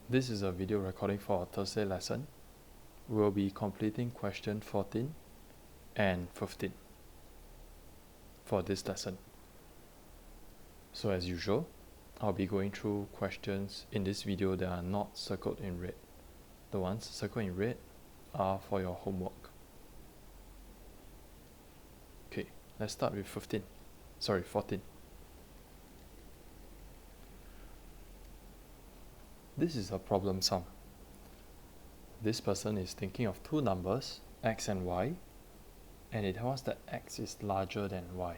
This is a video recording for our Thursday lesson. We will be completing question 14 and 15 for this lesson. So as usual, I'll be going through questions in this video that are not circled in red. The ones circled in red are for your homework. Okay, let's start with 14. This is a problem sum. This person is thinking of two numbers, x and y, and it tells us that x is larger than y.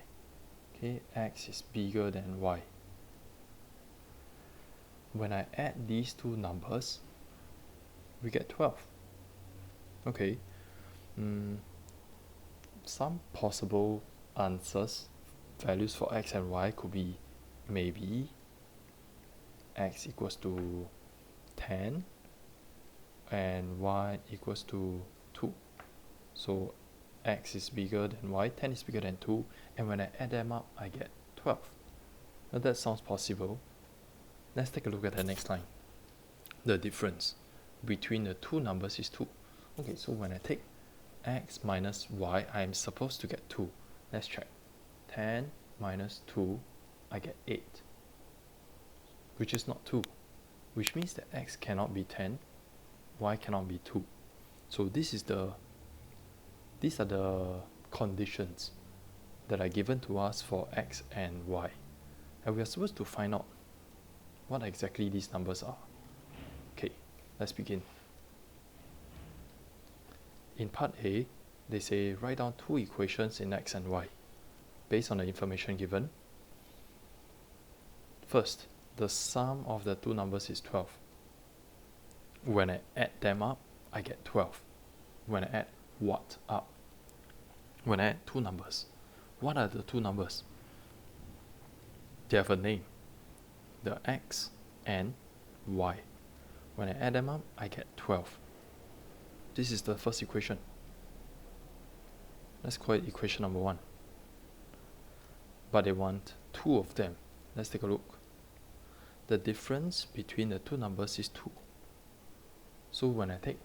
Okay, x is bigger than y. When I add these two numbers, we get 12. Okay, some possible answers, values for x and y could be maybe x equals to 10 and y equals to 2. So x is bigger than y, 10 is bigger than 2, and when I add them up, I get 12. Now that sounds possible. Let's take a look at the next line. The difference between the two numbers is 2. Okay, so when I take x minus y, I am supposed to get 2. Let's check. 10 minus 2, I get 8, which is not 2, which means that x cannot be 10, y cannot be 2. So these are the conditions that are given to us for x and y, and we are supposed to find out what exactly these numbers are. Okay, let's begin. In part A, they say write down two equations in x and y based on the information given. First, the sum of the two numbers is 12. When I add them up, I get 12. When I add what up? When I add two numbers. What are the two numbers? They have a name. The x and y. When I add them up, I get 12. This is the first equation. Let's call it equation number 1. But they want two of them. Let's take a look. The difference between the two numbers is 2. So when I take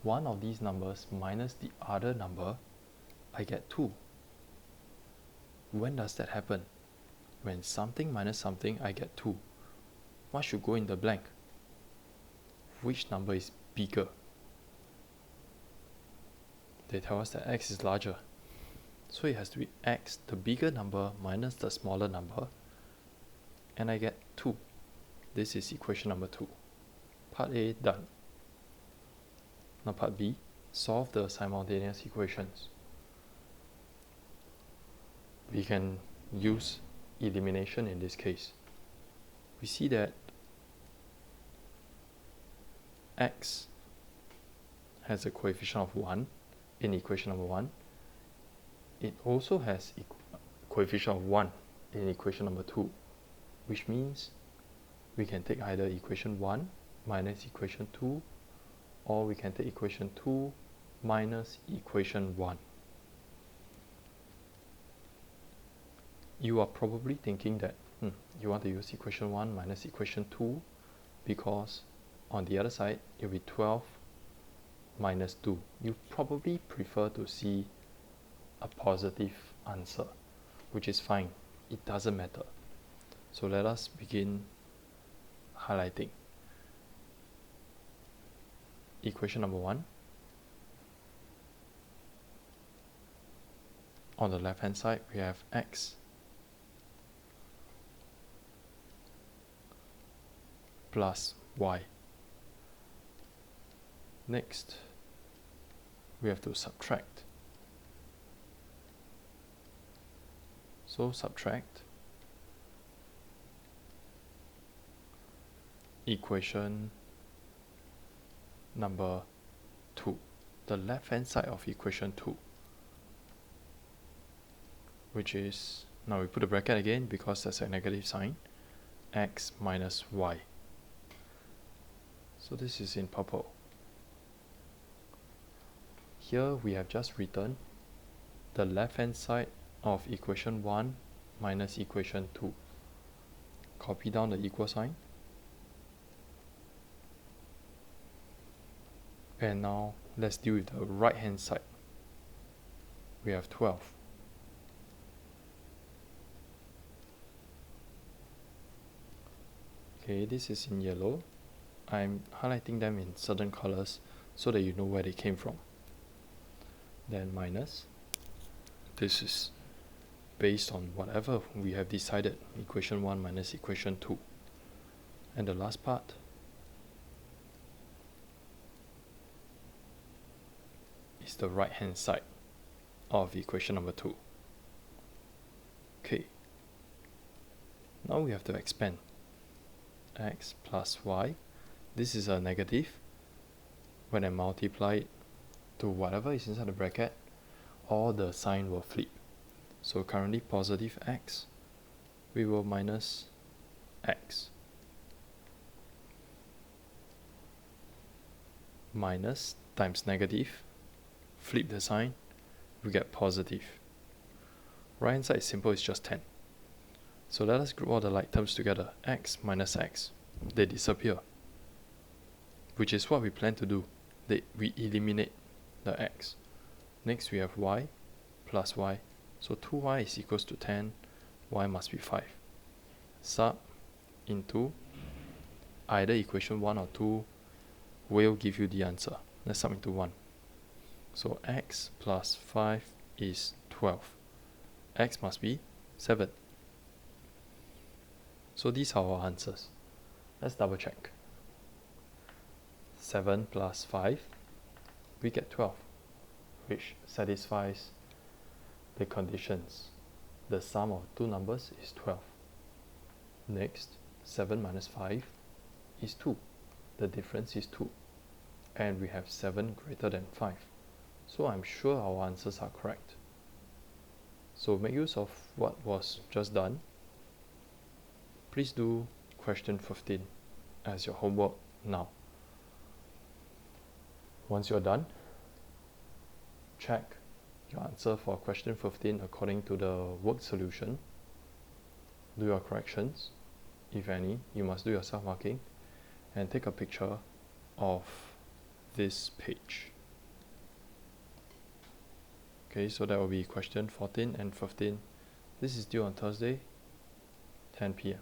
one of these numbers minus the other number, I get 2. When does that happen? When something minus something, I get 2. What should go in the blank? Which number is bigger? They tell us that x is larger. So it has to be x, the bigger number, minus the smaller number, and I get 2. This is equation number 2. Part A done. Now part B, solve the simultaneous equations. We can use elimination in this case. We see that x has a coefficient of 1 in equation number 1. It also has coefficient of 1 in equation number 2, which means we can take either equation 1 minus equation 2, or we can take equation 2 minus equation 1. You are probably thinking that you want to use equation 1 minus equation 2 because on the other side it will be 12 minus 2. You probably prefer to see a positive answer, which is fine. It doesn't matter. So let us begin highlighting. Equation number 1. On the left hand side, we have x plus y. Next, we have to subtract. So subtract equation number 2, the left hand side of equation 2, which is, now we put a bracket again because there's a negative sign, x minus y. So this is in purple. Here we have just written the left hand side of equation 1 minus equation 2. Copy down the equal sign And now let's deal with the right hand side. We have 12. Okay, this is in yellow. I'm highlighting them in certain colors so that you know where they came from. Then minus. This is based on whatever we have decided, equation 1 minus equation 2. And the last part is the right hand side of equation number 2. Okay, now we have to expand. X plus y, this is a negative. When I multiply it to whatever is inside the bracket, all the sign will flip. So currently positive x, we will minus x. Minus times negative, flip the sign, we get positive. Right hand side is simple, it's just 10. So let us group all the like terms together. X minus x, they disappear, which is what we plan to do. We eliminate the x. Next we have y plus y. So 2y is equals to 10, y must be 5. Sub into either equation 1 or 2 will give you the answer. Let's sub into 1. So x plus 5 is 12. X must be 7. So these are our answers. Let's double check. 7 plus 5, we get 12, which satisfies the conditions. The sum of two numbers is 12. Next, 7 minus 5 is 2. The difference is 2. And we have 7 greater than 5. So I'm sure our answers are correct. So make use of what was just done. Please do question 15 as your homework now. Once you're done, check your answer for question 15 according to the work solution. Do your corrections, if any. You must do your self-marking and take a picture of this page. Okay, so that will be question 14 and 15. This is due on Thursday, 10 p.m.